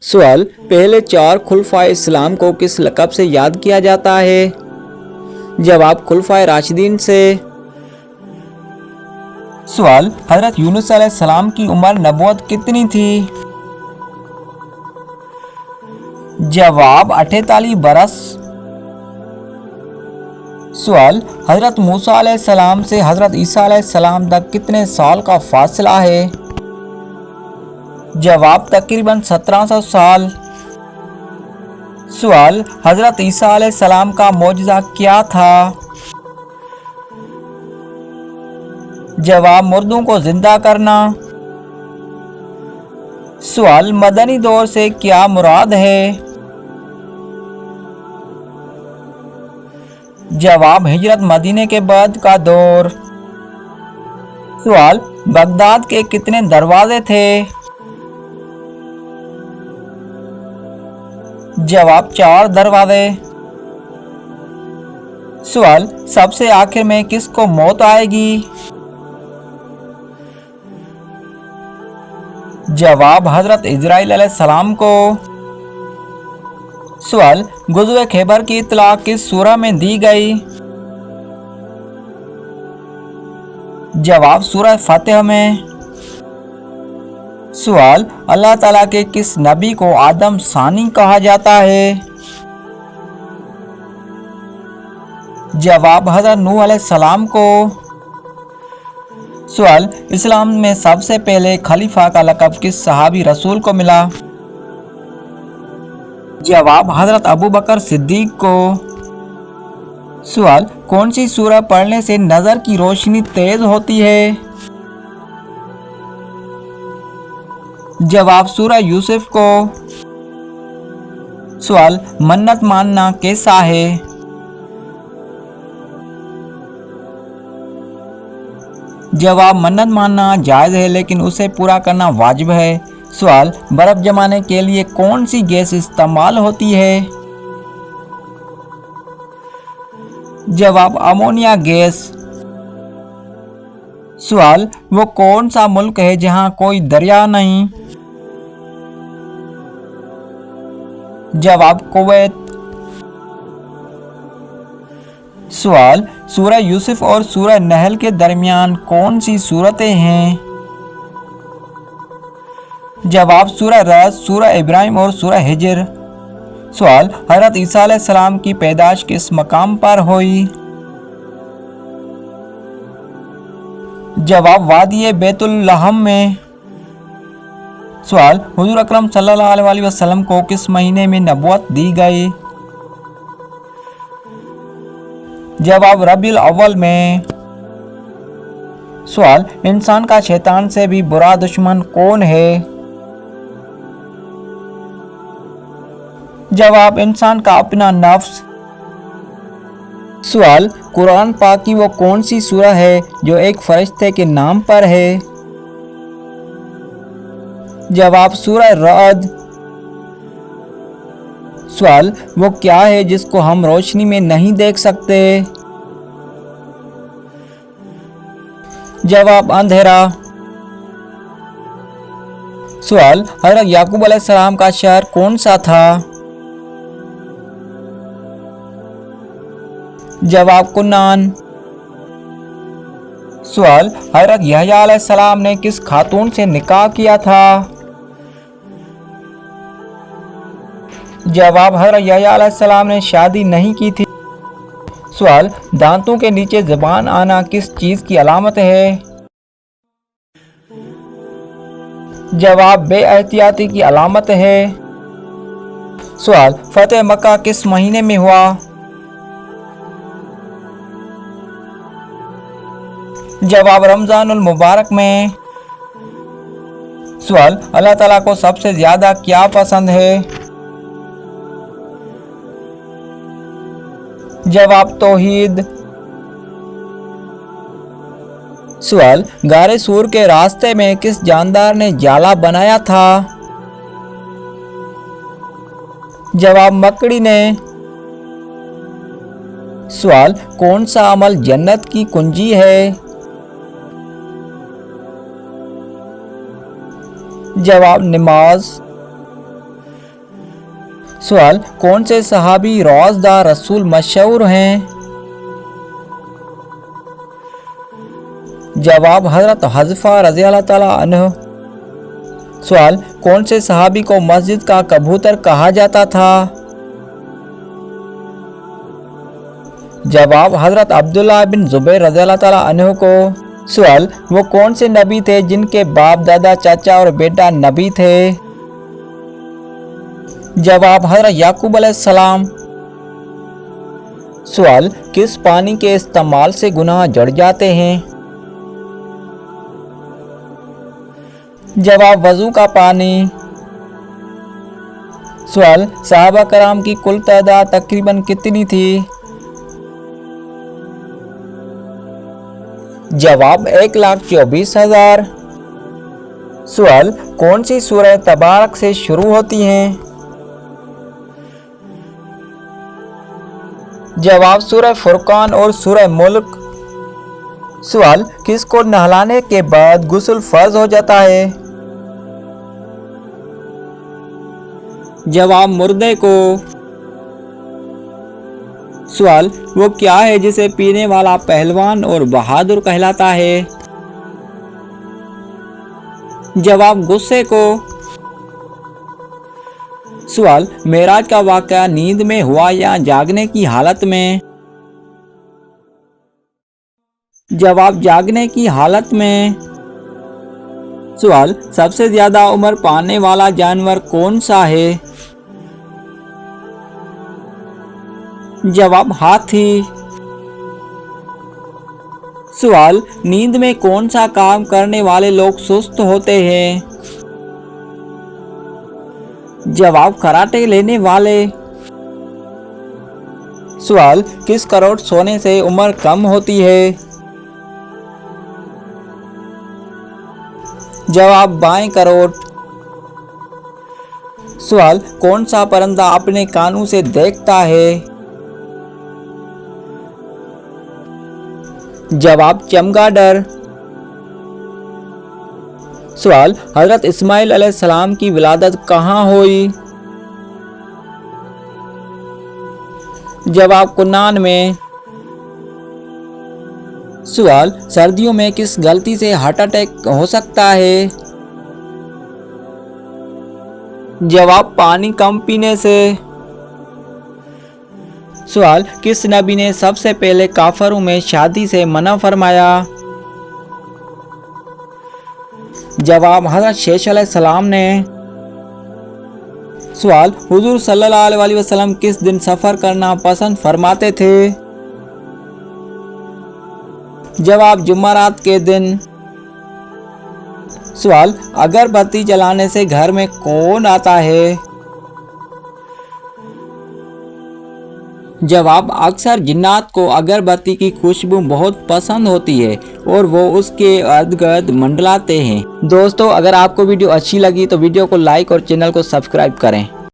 सवाल, पहले 4 खुलफाए इस्लाम को किस लक़ब से याद किया जाता है? जवाब, खुलफाए राशिदीन से। सवाल, हज़रत यूनुस अलैहिस्सलाम की उम्र नबूवत कितनी थी? जवाब, 48 बरस। सवाल, हज़रत मूसा अलैहिस्सलाम से हज़रत ईसा अलैहिस्सलाम तक कितने साल का फासला है? जवाब, तकरीबन 1700 साल। सवाल, हज़रत ईसा अलैहिस्सलाम का मौजज़ा क्या था? जवाब, मुर्दों को जिंदा करना। सवाल, मदनी दौर से क्या मुराद है? जवाब, हिजरत मदीने के बाद का दौर। सवाल, बगदाद के कितने दरवाजे थे? जवाब, 4 दरवाजे। सवाल, सबसे आखिर में किसको मौत आएगी? जवाब, हज़रत इजराइल अलैहिस्सलाम को। सवाल, गुज़वे खैबर की इत्तला किस सूरह में दी गई? जवाब, सूरह फातिहा में। सवाल, अल्लाह ताला के किस नबी को आदम सानी कहा जाता है? जवाब, हज़रत नूह अलैहिस्सलाम को। सवाल, इस्लाम में सबसे पहले खलीफा का लक़ब किस सहाबी रसूल को मिला? जवाब, हज़रत अबू बकर सिद्दीक को। सवाल, कौन सी सूरह पढ़ने से नज़र की रोशनी तेज होती है? जवाब, सूरह यूसुफ को। सवाल, मन्नत मानना कैसा है? जवाब, मन्नत मानना जायज़ है लेकिन उसे पूरा करना वाजिब है। सवाल, बर्फ जमाने के लिए कौन सी गैस इस्तेमाल होती है? जवाब, अमोनिया गैस। सवाल, वो कौन सा मुल्क है जहां कोई दरिया नहीं? जवाब, कुवैत। सवाल, सूरह यूसुफ और सूरह नहल के दरमियान कौन सी सूरतें हैं? जवाब, सूरह रअद, सूरह इब्राहिम और सूरह हिजर। सवाल, हज़रत ईसा अलैहिस्सलाम की पैदाइश किस मकाम पर हुई? जवाब, वादी बैतुल लहम में। सवाल, हुजूर अकरम सल्लल्लाहु अलैहि वसल्लम को किस महीने में नबूवत दी गई? जवाब, रबीउल अव्वल में। सवाल, इंसान का शैतान से भी बुरा दुश्मन कौन है? जवाब, इंसान का अपना नफ्स। सवाल, कुरान पाक की वो कौन सी सूरह है जो एक फरिश्ते के नाम पर है? जवाब, सूरह रअद। सवाल, वो क्या है जिसको हम रोशनी में नहीं देख सकते? जवाब, अंधेरा। सवाल, हज़रत याकूब अलैहिस्सलाम का शहर कौन सा था? जवाब, कुन्नान। सवाल, हज़रत यहया अलैहिस्सलाम ने किस खातून से निकाह किया था? जवाब, हज़रत यहया अलैहिस्सलाम ने शादी नहीं की थी। सवाल, दांतों के नीचे ज़बान आना किस चीज़ की अलामत है? जवाब, बेएहतियाती की अलामत है। सवाल, फतेह मक्का किस महीने में हुआ? जवाब, रमज़ानुल मुबारक में। सवाल, अल्लाह ताला को सबसे ज़्यादा क्या पसंद है? जवाब, तौहीद। सवाल, गारे सूर के रास्ते में किस जानदार ने जाला बनाया था? जवाब, मकड़ी ने। सवाल, कौन सा अमल जन्नत की कुंजी है? जवाब, नमाज। सवाल, कौन से सहाबी रोज़दार रसूल मशहूर हैं? जवाब, हजरत हज़फा रज़ी अल्लाह ताला अन्हु। सवाल, कौन से सहाबी को मस्जिद का कबूतर कहा जाता था? जवाब, हजरत अब्दुल्लाह बिन जुबैर रज़ी अल्लाह ताला अन्हु को। सवाल, वो कौन से नबी थे जिनके बाप दादा चाचा और बेटा नबी थे? जवाब, हजरत याकूब अलैहिस्सलाम। सवाल, किस पानी के इस्तेमाल से गुनाह जड़ जाते हैं? जवाब, वजू का पानी। सवाल, सहाबा कराम की कुल तादाद तकरीबन कितनी थी? जवाब, 1,24,000। सवाल, कौन सी सूरह तबारक से शुरू होती हैं? जवाब, सूरह फुरकान और सूरह मुल्क। सवाल, किसको नहलाने के बाद गुस्ल फर्ज हो जाता है? जवाब, मुर्दे को। सवाल, वो क्या है जिसे पीने वाला पहलवान और बहादुर कहलाता है? जवाब, गुस्से को। सवाल, मेराज का वाक़या नींद में हुआ या जागने की हालत में? जवाब, जागने की हालत में। सवाल, सबसे ज्यादा उम्र पाने वाला जानवर कौन सा है? जवाब, हाथी। सवाल, नींद में कौन सा काम करने वाले लोग सुस्त होते हैं? जवाब, खर्राटे लेने वाले। सवाल, किस करोड़ सोने से उम्र कम होती है? जवाब, बाएं करोड़। सवाल, कौन सा परिंदा अपने कानों से देखता है? जवाब, चमगादड़। सवाल, हजरत इस्माइल अलैहिस्सलाम की विलादत कहाँ हुई? जवाब, कुन्नान में। सवाल, सर्दियों में किस गलती से हार्ट अटैक हो सकता है? जवाब, पानी कम पीने से। सवाल, किस नबी ने सबसे पहले काफरों में शादी से मना फरमाया? जवाब, हजरत शेष अलैहिस्सलाम ने। सवाल, हुजूर सल्लल्लाहु अलैहि वसल्लम किस दिन सफ़र करना पसंद फरमाते थे? जवाब, जुम्मरात के दिन। सवाल, अगरबत्ती जलाने से घर में कौन आता है? जवाब, अक्सर जिन्नात को अगरबत्ती की खुशबू बहुत पसंद होती है और वो उसके इर्द गिर्द मंडलाते हैं। दोस्तों, अगर आपको वीडियो अच्छी लगी तो वीडियो को लाइक और चैनल को सब्सक्राइब करें।